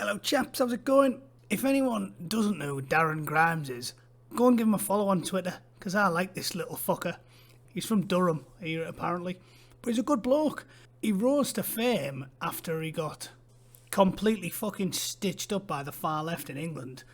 Hello chaps, how's it going? If anyone doesn't know who Darren Grimes is, go and give him a follow on Twitter, because I like this little fucker. He's from Durham here apparently, but he's a good bloke. He rose to fame after he got completely fucking stitched up by the far left in England.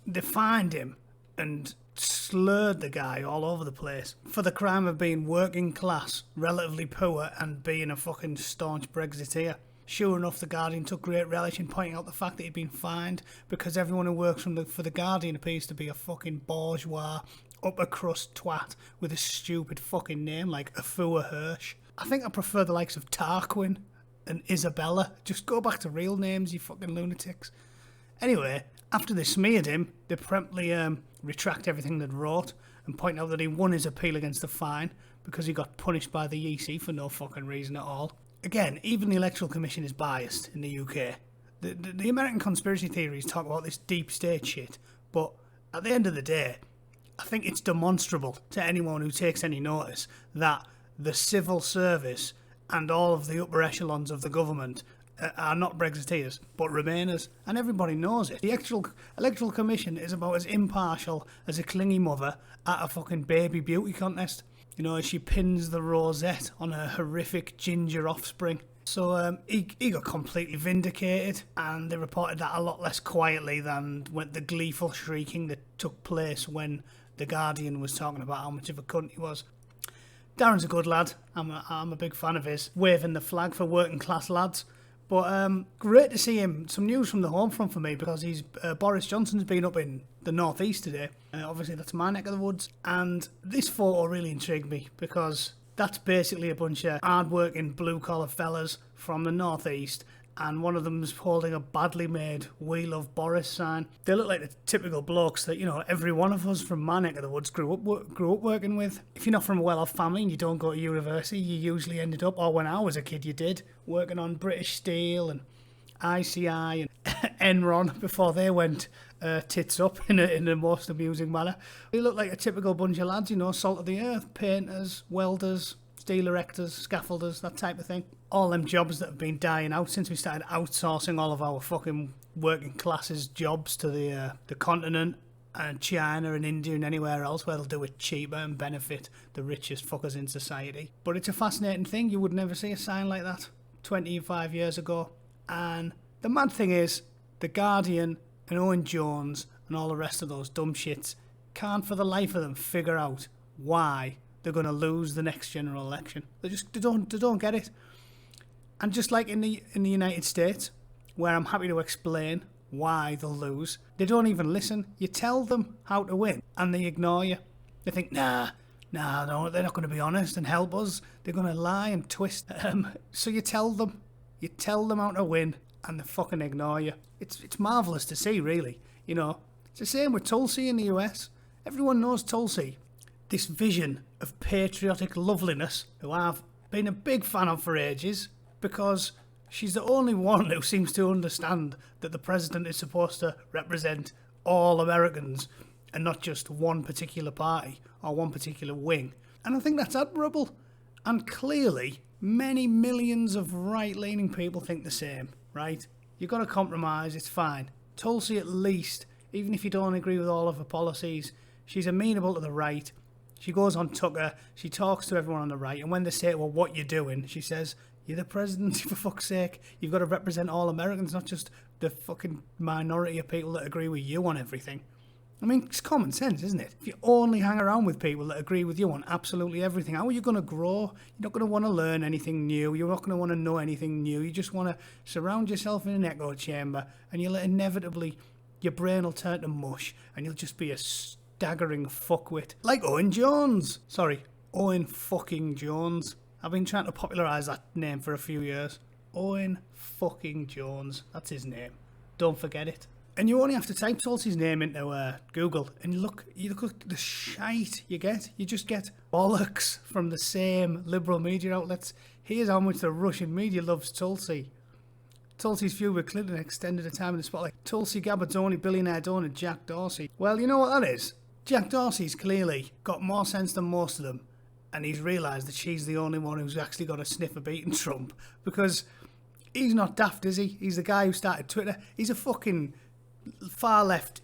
They fined him and slurred the guy all over the place for the crime of being working class, relatively poor, and being a fucking staunch Brexiteer. Sure enough, The Guardian took great relish in pointing out the fact that he'd been fined because everyone who works for The Guardian appears to be a fucking bourgeois, upper crust twat with a stupid fucking name like Afua Hirsch. I think I prefer the likes of Tarquin and Isabella. Just go back to real names, you fucking lunatics. Anyway, after they smeared him, they promptly retract everything they'd wrote and point out that he won his appeal against the fine because he got punished by the EC for no fucking reason at all. Again, even the Electoral Commission is biased in the UK. The American conspiracy theories talk about this deep state shit, but at the end of the day, I think it's demonstrable to anyone who takes any notice that the civil service and all of the upper echelons of the government are not Brexiteers, but Remainers, and everybody knows it. The Electoral Commission is about as impartial as a clingy mother at a fucking baby beauty contest. You know, as she pins the rosette on her horrific ginger offspring. So he got completely vindicated, and they reported that a lot less quietly than when the gleeful shrieking that took place when The Guardian was talking about how much of a cunt he was. Darren's a good lad. I'm a big fan of his, waving the flag for working class lads. But great to see him. Some news from the home front for me, because Boris Johnson's been up in the northeast today. Obviously, that's my neck of the woods. And this photo really intrigued me, because that's basically a bunch of hard-working, blue-collar fellas from the northeast, and one of them's holding a badly made "We Love Boris" sign. They look like the typical blokes that, you know, every one of us from my neck of the woods grew up working with. If you're not from a well-off family and you don't go to university, you usually ended up, or when I was a kid you did, working on British Steel and ICI and Enron before they went tits up in a most amusing manner. They look like a typical bunch of lads, you know, salt of the earth, painters, welders, steel erectors, scaffolders, that type of thing. All them jobs that have been dying out since we started outsourcing all of our fucking working classes jobs to the continent and China and India and anywhere else where they'll do it cheaper and benefit the richest fuckers in society. But it's a fascinating thing. You would never see a sign like that 25 years ago. And the mad thing is, The Guardian and Owen Jones and all the rest of those dumb shits can't for the life of them figure out why they're going to lose the next general election. They don't get it. And just like in the United States, where I'm happy to explain why they'll lose, they don't even listen. You tell them how to win, and they ignore you. They think, no, they're not going to be honest and help us. They're going to lie and twist. So you tell them how to win, and they fucking ignore you. It's marvellous to see, really. You know, it's the same with Tulsi in the US. Everyone knows Tulsi. This vision of patriotic loveliness, who I've been a big fan of for ages, because she's the only one who seems to understand that the president is supposed to represent all Americans and not just one particular party or one particular wing. And I think that's admirable. And clearly, many millions of right-leaning people think the same, right? You've got to compromise, it's fine. Tulsi, at least, even if you don't agree with all of her policies, she's amenable to the right. She goes on Tucker, she talks to everyone on the right, and when they say, well, what you doing? She says, you're the president, for fuck's sake. You've got to represent all Americans, not just the fucking minority of people that agree with you on everything. I mean, it's common sense, isn't it? If you only hang around with people that agree with you on absolutely everything, how are you going to grow? You're not going to want to learn anything new. You're not going to want to know anything new. You just want to surround yourself in an echo chamber, and you'll inevitably, your brain will turn to mush, and you'll just be a staggering fuckwit. Like Owen Jones. Sorry, Owen fucking Jones. I've been trying to popularise that name for a few years. Owen fucking Jones. That's his name. Don't forget it. And you only have to type Tulsi's name into Google, and you look at the shite you get. You just get bollocks from the same liberal media outlets. Here's how much the Russian media loves Tulsi. Tulsi's feud with Clinton extended a time in the spotlight. Tulsi Gabbard's only billionaire donor, Jack Dorsey. Well, you know what that is? Jack Dorsey's clearly got more sense than most of them, and he's realised that she's the only one who's actually got a sniff of beating Trump, because He's not daft, is he? He's the guy who started Twitter. He's a fucking far left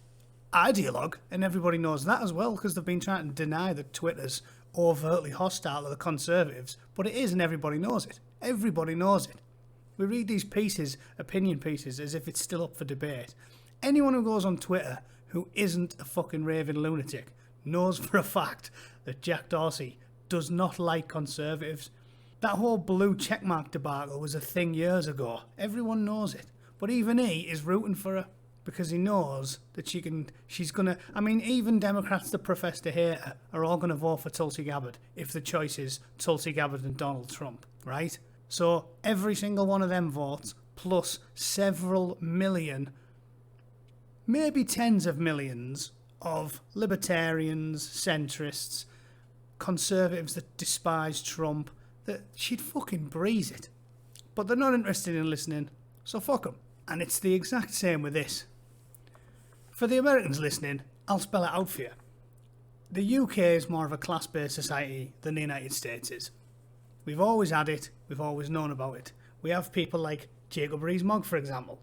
ideologue, and everybody knows that as well, because they've been trying to deny that Twitter's overtly hostile to the Conservatives, but it is, and everybody knows it. Everybody knows it. We read these pieces, opinion pieces, as if it's still up for debate. Anyone who goes on Twitter who isn't a fucking raving lunatic knows for a fact that Jack Dorsey does not like Conservatives. That whole blue checkmark debacle was a thing years ago. Everyone knows it. But even he is rooting for her because he knows that she's going to... I mean, even Democrats that profess to hate her are all going to vote for Tulsi Gabbard if the choice is Tulsi Gabbard and Donald Trump, right? So every single one of them votes, plus several million, maybe tens of millions of libertarians, centrists, conservatives that despise Trump, that she'd fucking breeze it. But they're not interested in listening, so fuck them. And it's the exact same with this. For the Americans listening, I'll spell it out for you. The UK is more of a class-based society than the United States is. We've always had it, we've always known about it. We have people like Jacob Rees-Mogg, for example.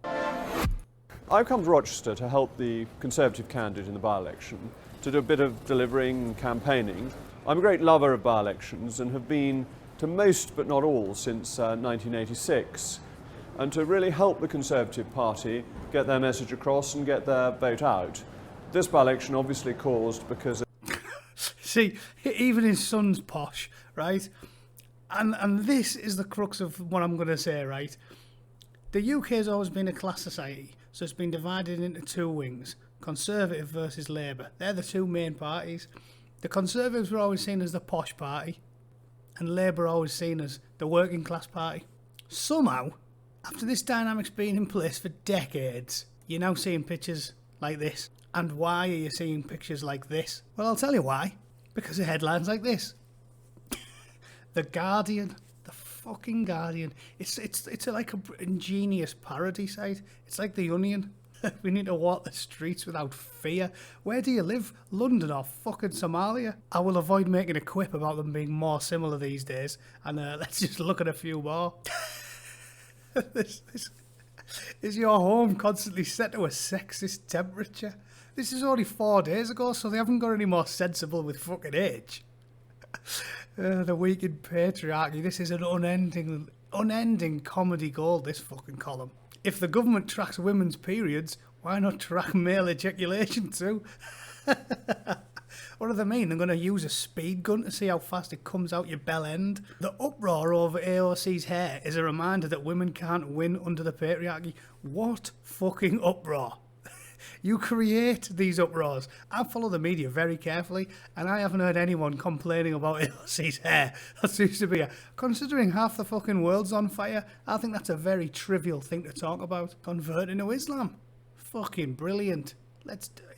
I've come to Rochester to help the Conservative candidate in the by-election, to do a bit of delivering and campaigning. I'm a great lover of by-elections and have been to most but not all since 1986, and to really help the Conservative Party get their message across and get their vote out. This by-election obviously caused because... See, even his son's posh, right? And this is the crux of what I'm going to say, right? The UK has always been a class society, so it's been divided into two wings, Conservative versus Labour. They're the two main parties. The Conservatives were always seen as the posh party, and Labour always seen as the working class party. Somehow, after this dynamic's been in place for decades, you're now seeing pictures like this. And why are you seeing pictures like this? Well, I'll tell you why. Because of headlines like this. The Guardian. The fucking Guardian. It's like an ingenious parody site. It's like The Onion. We need to walk the streets without fear. Where do you live? London or fucking Somalia? I will avoid making a quip about them being more similar these days. And let's just look at a few more. This is your home constantly set to a sexist temperature? This is only 4 days ago, so they haven't got any more sensible with fucking age. The week in patriarchy. This is an unending comedy gold, this fucking column. If the government tracks women's periods, why not track male ejaculation too? What do they mean? They're going to use a speed gun to see how fast it comes out your bell end? The uproar over AOC's hair is a reminder that women can't win under the patriarchy. What fucking uproar? You create these uproars. I follow the media very carefully, and I haven't heard anyone complaining about AOC's hair. That seems to be considering half the fucking world's on fire, I think that's a very trivial thing to talk about. Converting to Islam. Fucking brilliant.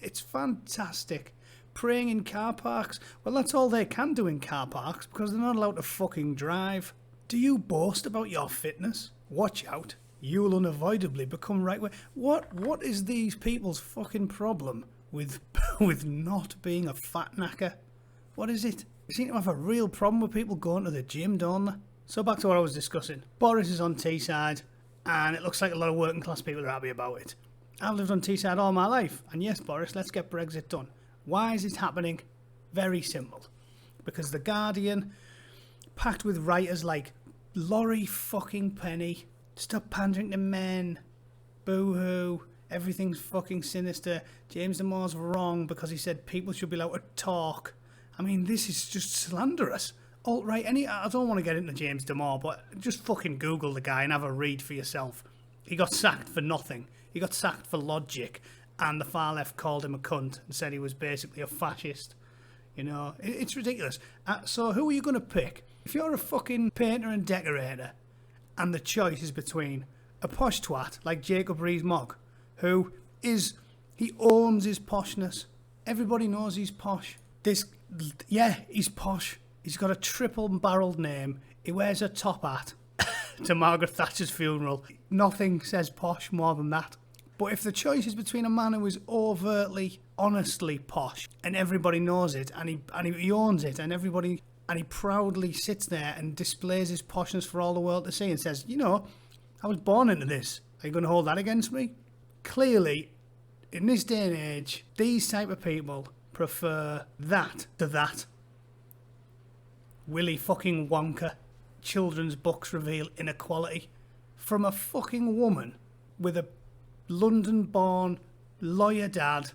It's fantastic. Praying in car parks. Well, that's all they can do in car parks because they're not allowed to fucking drive. Do you boast about your fitness? Watch out. You'll unavoidably become right way. What is these people's fucking problem with not being a fat knacker? What is it? They seem to have a real problem with people going to the gym, don't they? So back to what I was discussing. Boris is on Teesside, and it looks like a lot of working class people are happy about it. I've lived on Teesside all my life, and yes, Boris, let's get Brexit done. Why is it happening? Very simple. Because The Guardian, packed with writers like Laurie fucking Penny, stop pandering to men, boo-hoo, everything's fucking sinister, James Damore's wrong because he said people should be allowed to talk. I mean, this is just slanderous. Alt-right, I don't want to get into James Damore, but just fucking Google the guy and have a read for yourself. He got sacked for nothing. He got sacked for logic. And the far left called him a cunt and said he was basically a fascist. You know, it's ridiculous. So who are you going to pick? If you're a fucking painter and decorator and the choice is between a posh twat like Jacob Rees-Mogg, he owns his poshness. Everybody knows he's posh. He's posh. He's got a triple-barreled name. He wears a top hat to Margaret Thatcher's funeral. Nothing says posh more than that. But if the choice is between a man who is overtly, honestly posh, and everybody knows it, and he owns it, and he proudly sits there and displays his poshness for all the world to see and says, you know, I was born into this. Are you going to hold that against me? Clearly, in this day and age, these type of people prefer that to that. Willy fucking Wonka. Children's books reveal inequality. From a fucking woman with a London-born lawyer dad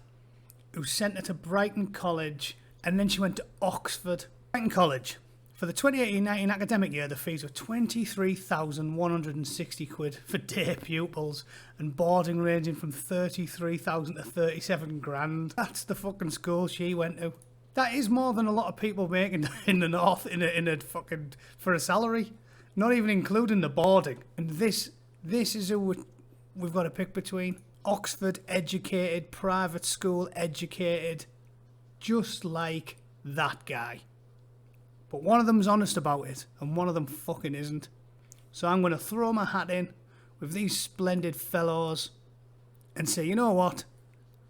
who sent her to Brighton College, and then she went to Oxford. Brighton College. For the 2018-19 academic year, the fees were £23,160 for day pupils, and boarding ranging from 33,000 to 37 grand. That's the fucking school she went to. That is more than a lot of people making in the north in a fucking for a salary, not even including the boarding. And this is who we've got to pick between. Oxford educated, private school educated, just like that guy. But one of them's honest about it, and one of them fucking isn't. So I'm going to throw my hat in with these splendid fellows and say, you know what?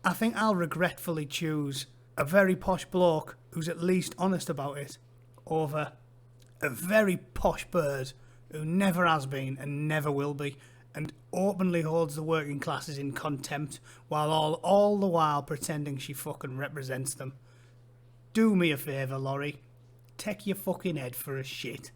I think I'll regretfully choose a very posh bloke who's at least honest about it over a very posh bird who never has been and never will be, and openly holds the working classes in contempt while all the while pretending she fucking represents them. Do me a favour, Laurie. Take your fucking head for a shit.